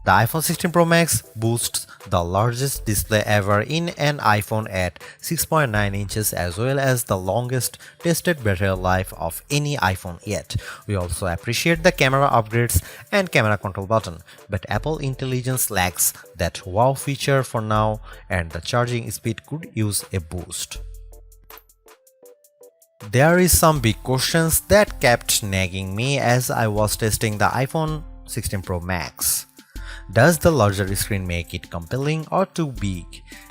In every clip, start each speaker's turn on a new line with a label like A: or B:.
A: The iPhone 16 Pro Max boasts the largest display ever in an iPhone at 6.9 inches as well as the longest tested battery life of any iPhone yet. We also appreciate the camera upgrades and camera control button, but Apple Intelligence lacks that wow feature for now and the charging speed could use a boost. There is some big questions that kept nagging me as I was testing the iPhone 16 Pro Max. Does the larger screen make it compelling or too big?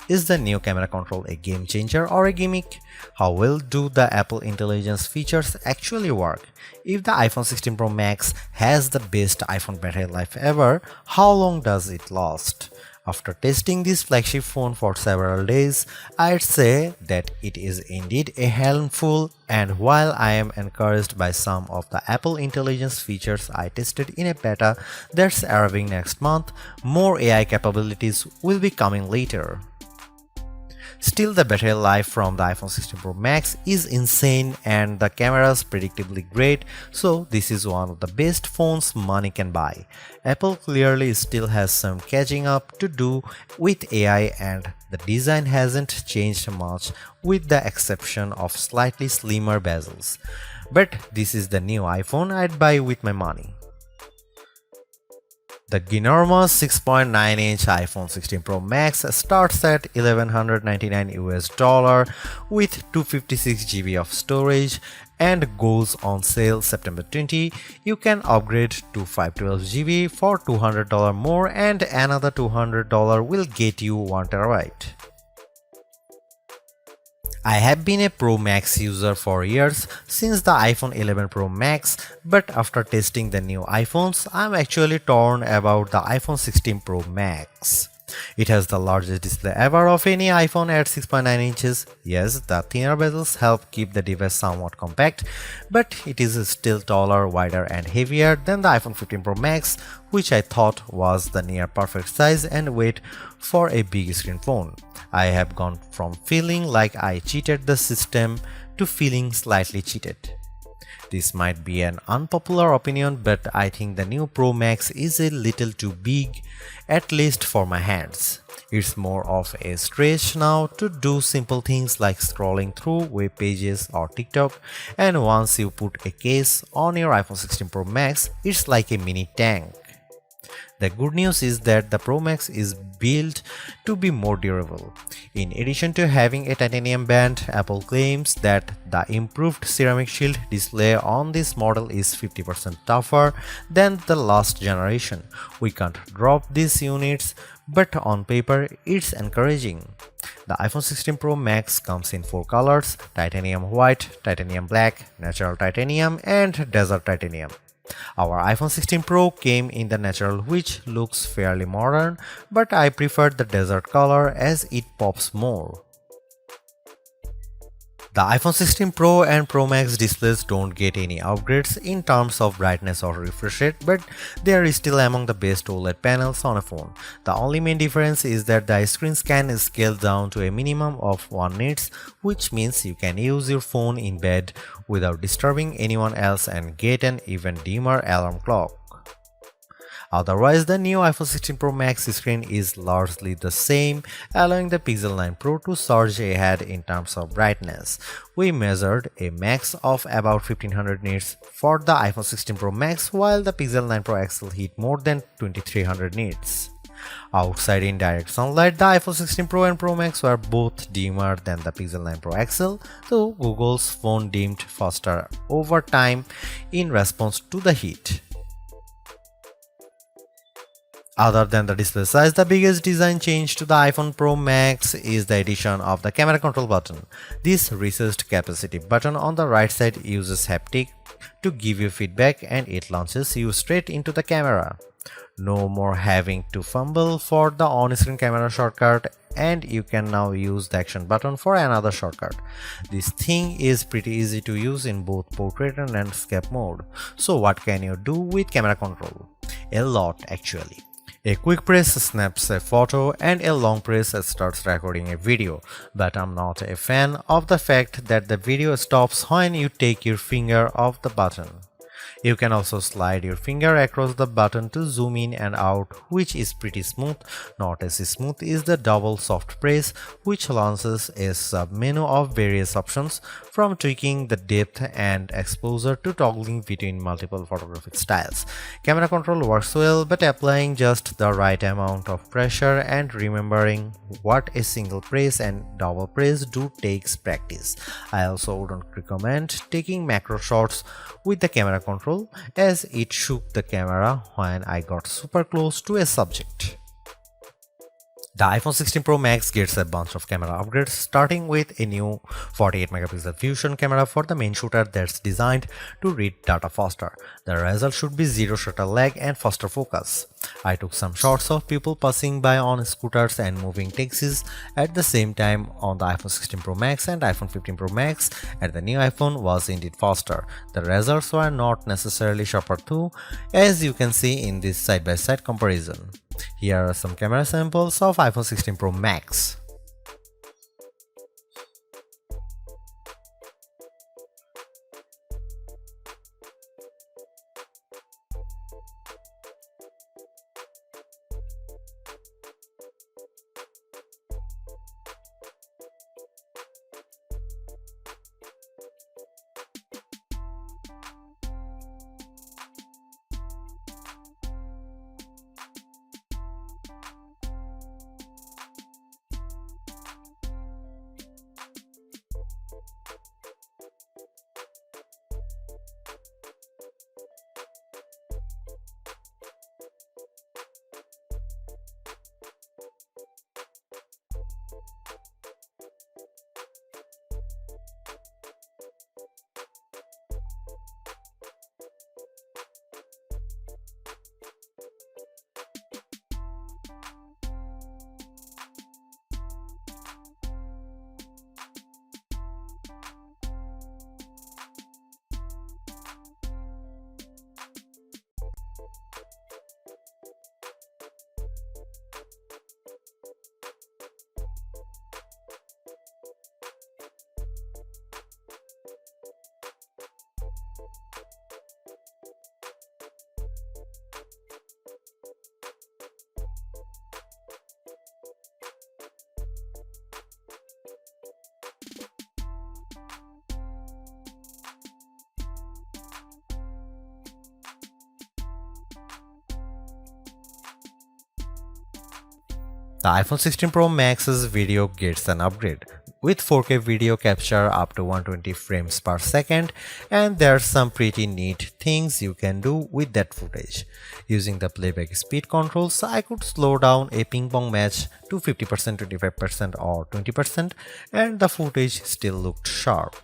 A: Is the new camera control a game changer or a gimmick? How well do the Apple Intelligence features actually work? If the iPhone 16 Pro Max has the best iPhone battery life ever, how long does it last? After testing this flagship phone for several days, I'd say that it is indeed a handful, and while I am encouraged by some of the Apple Intelligence features I tested in a beta that's arriving next month, more AI capabilities will be coming later. Still, the battery life from the iPhone 16 Pro Max is insane and the camera's predictably great, so this is one of the best phones money can buy. Apple clearly still has some catching up to do with AI and the design hasn't changed much with the exception of slightly slimmer bezels. But this is the new iPhone I'd buy with my money. The ginormous 6.9-inch iPhone 16 Pro Max starts at $1,199 with 256 GB of storage and goes on sale September 20. You can upgrade to 512 GB for $200 more and another $200 will get you 1 TB. I have been a Pro Max user for years since the iPhone 11 Pro Max, but after testing the new iPhones, I'm actually torn about the iPhone 16 Pro Max. It has the largest display ever of any iPhone at 6.9 inches. Yes, the thinner bezels help keep the device somewhat compact, but it is still taller, wider and heavier than the iPhone 15 Pro Max, which I thought was the near perfect size and weight for a big screen phone. I have gone from feeling like I cheated the system to feeling slightly cheated. This might be an unpopular opinion, but I think the new Pro Max is a little too big, at least for my hands. It's more of a stretch now to do simple things like scrolling through web pages or TikTok, and once you put a case on your iPhone 16 Pro Max, it's like a mini tank. The good news is that the Pro Max is built to be more durable. In addition to having a titanium band, Apple claims that the improved ceramic shield display on this model is 50% tougher than the last generation. We can't drop these units, but on paper it's encouraging. The iPhone 16 Pro Max comes in 4 colors: titanium white, titanium black, natural titanium and desert titanium. Our iPhone 16 Pro came in the natural, which looks fairly modern, but I prefer the desert color as it pops more. The iPhone 16 Pro and Pro Max displays don't get any upgrades in terms of brightness or refresh rate, but they are still among the best OLED panels on a phone. The only main difference is that the screens can scale down to a minimum of 1 nits, which means you can use your phone in bed without disturbing anyone else and get an even dimmer alarm clock. Otherwise, the new iPhone 16 Pro Max screen is largely the same, allowing the Pixel 9 Pro to surge ahead in terms of brightness. We measured a max of about 1500 nits for the iPhone 16 Pro Max, while the Pixel 9 Pro XL hit more than 2300 nits. Outside in direct sunlight, the iPhone 16 Pro and Pro Max were both dimmer than the Pixel 9 Pro XL, though Google's phone dimmed faster over time in response to the heat. Other than the display size, the biggest design change to the iPhone Pro Max is the addition of the camera control button. This recessed capacitive button on the right side uses haptic to give you feedback and it launches you straight into the camera. No more having to fumble for the on-screen camera shortcut, and you can now use the action button for another shortcut. This thing is pretty easy to use in both portrait and landscape mode. So what can you do with camera control? A lot actually. A quick press snaps a photo and a long press starts recording a video, but I'm not a fan of the fact that the video stops when you take your finger off the button. You can also slide your finger across the button to zoom in and out, which is pretty smooth. Not as smooth is the double soft press, which launches a sub-menu of various options, from tweaking the depth and exposure to toggling between multiple photographic styles. Camera control works well, but applying just the right amount of pressure and remembering what a single press and double press do takes practice. I also wouldn't recommend taking macro shots with the camera control, as it shook the camera when I got super close to a subject. The iPhone 16 Pro Max gets a bunch of camera upgrades, starting with a new 48 megapixel fusion camera for the main shooter that's designed to read data faster. The result should be zero shutter lag and faster focus. I took some shots of people passing by on scooters and moving taxis at the same time on the iPhone 16 Pro Max, and iPhone 15 Pro Max and the new iPhone was indeed faster. The results were not necessarily sharper too, as you can see in this side-by-side comparison. Here are some camera samples of iPhone 16 Pro Max. The iPhone 16 Pro Max's video gets an upgrade, with 4K video capture up to 120 frames per second, and there's some pretty neat things you can do with that footage. Using the playback speed controls, I could slow down a ping pong match to 50%, 25% or 20%, and the footage still looked sharp.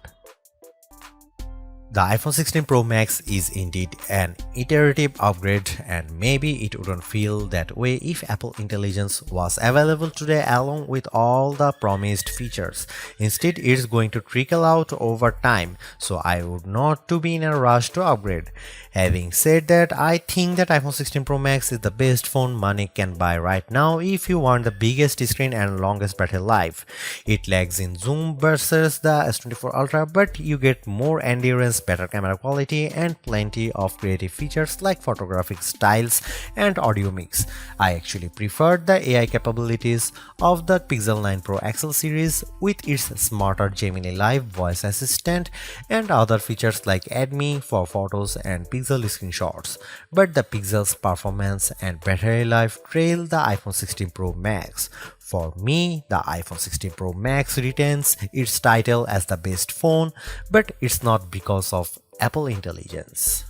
A: The iPhone 16 Pro Max is indeed an iterative upgrade, and maybe it wouldn't feel that way if Apple Intelligence was available today along with all the promised features. Instead, it's going to trickle out over time, so I would not to be in a rush to upgrade. Having said that, I think that iPhone 16 Pro Max is the best phone money can buy right now if you want the biggest screen and longest battery life. It lags in zoom versus the S24 Ultra, but you get more endurance, better camera quality, and plenty of creative features like photographic styles and audio mix. I actually preferred the AI capabilities of the Pixel 9 Pro XL series with its smarter Gemini Live voice assistant and other features like Add Me for photos and Pixel screenshots. But the Pixel's performance and battery life trail the iPhone 16 Pro Max. For me, the iPhone 16 Pro Max retains its title as the best phone, but it's not because of Apple Intelligence.